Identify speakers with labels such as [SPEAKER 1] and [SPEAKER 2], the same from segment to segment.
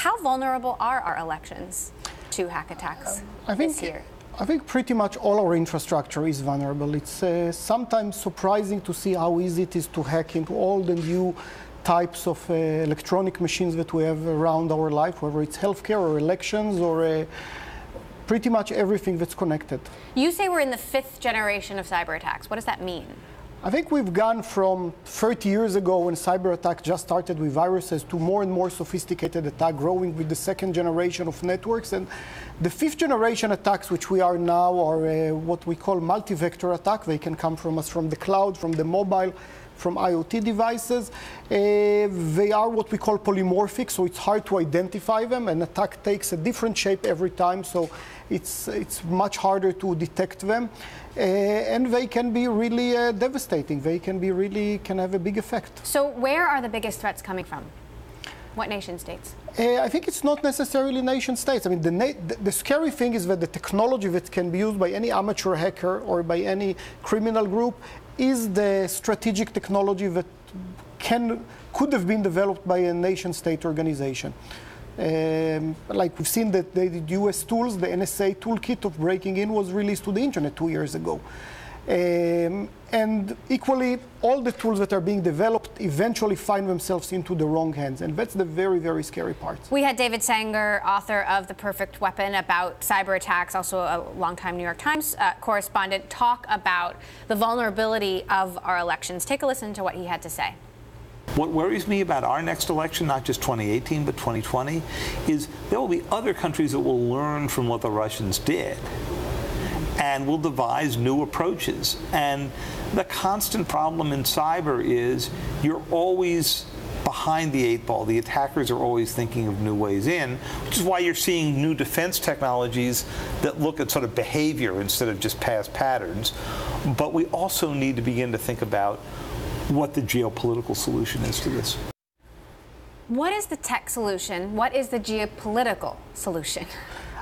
[SPEAKER 1] How vulnerable are our elections to hack attacks this year?
[SPEAKER 2] I think pretty much all our infrastructure is vulnerable. It's sometimes surprising to see how easy it is to hack into all the new types of electronic machines that we have around our life, whether it's healthcare or elections or pretty much everything that's connected.
[SPEAKER 1] You say we're in the 5th generation of cyber attacks. What does that mean?
[SPEAKER 2] I think we've gone from 30 years ago when cyber attacks just started with viruses to more and more sophisticated attack, growing with the 2nd generation of networks. And the 5th generation attacks, which we are now, are what we call multi-vector attack. They can come from us from the cloud, from the mobile, from IoT devices. They are what we call polymorphic, so it's hard to identify them. An attack takes a different shape every time, so it's much harder to detect them. And they can be really devastating. They can have a big effect.
[SPEAKER 1] So where are the biggest threats coming from? What nation states?
[SPEAKER 2] I think it's not necessarily nation states. I mean, the scary thing is that the technology that can be used by any amateur hacker or by any criminal group is the strategic technology that could have been developed by a nation-state organization. Like we've seen that the US tools, the NSA toolkit of breaking in was released to the internet 2 years ago. And equally, all the tools that are being developed eventually find themselves into the wrong hands. And that's the very, very scary part.
[SPEAKER 1] We had David Sanger, author of The Perfect Weapon, about cyber attacks, also a longtime New York Times correspondent, talk about the vulnerability of our elections. Take a listen to what he had to say.
[SPEAKER 3] What worries me about our next election, not just 2018, but 2020, is there will be other countries that will learn from what the Russians did and will devise new approaches. And the constant problem in cyber is you're always behind the 8 ball. The attackers are always thinking of new ways in, which is why you're seeing new defense technologies that look at sort of behavior instead of just past patterns. But we also need to begin to think about what the geopolitical solution is to this.
[SPEAKER 1] What is the tech solution? What is the geopolitical solution?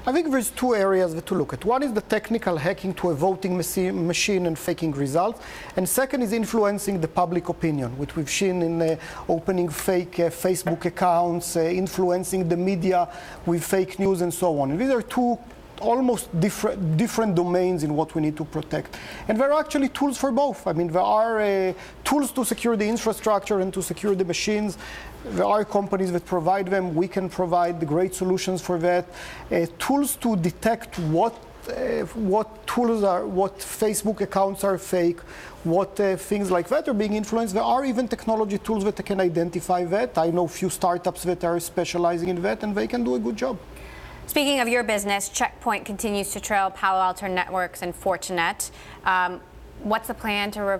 [SPEAKER 2] I think there's 2 areas to look at. One is the technical hacking to a voting machine and faking results. And second is influencing the public opinion, which we've seen in opening fake Facebook accounts, influencing the media with fake news and so on. And these are 2 almost different domains in what we need to protect. And there are actually tools for both. I mean, there are tools to secure the infrastructure and to secure the machines. There are companies that provide them. We can provide the great solutions for that. Tools to detect what Facebook accounts are fake, what things like that are being influenced. There are even technology tools that can identify that. I know a few startups that are specializing in that, and they can do a good job.
[SPEAKER 1] Speaking of your business, Check Point continues to trail Palo Alto Networks and Fortinet. What's the plan to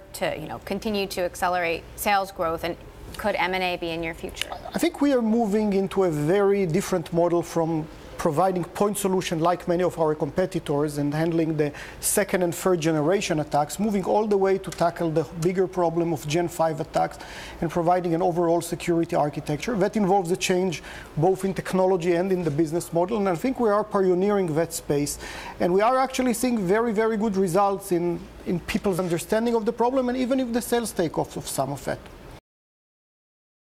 [SPEAKER 1] continue to accelerate sales growth, and could M&A be in your future?
[SPEAKER 2] I think we are moving into a very different model from providing point solution like many of our competitors and handling the 2nd and 3rd generation attacks, moving all the way to tackle the bigger problem of Gen 5 attacks and providing an overall security architecture. That involves a change both in technology and in the business model, and I think we are pioneering that space. And we are actually seeing very, very good results in people's understanding of the problem, and even if the sales take off of some of that.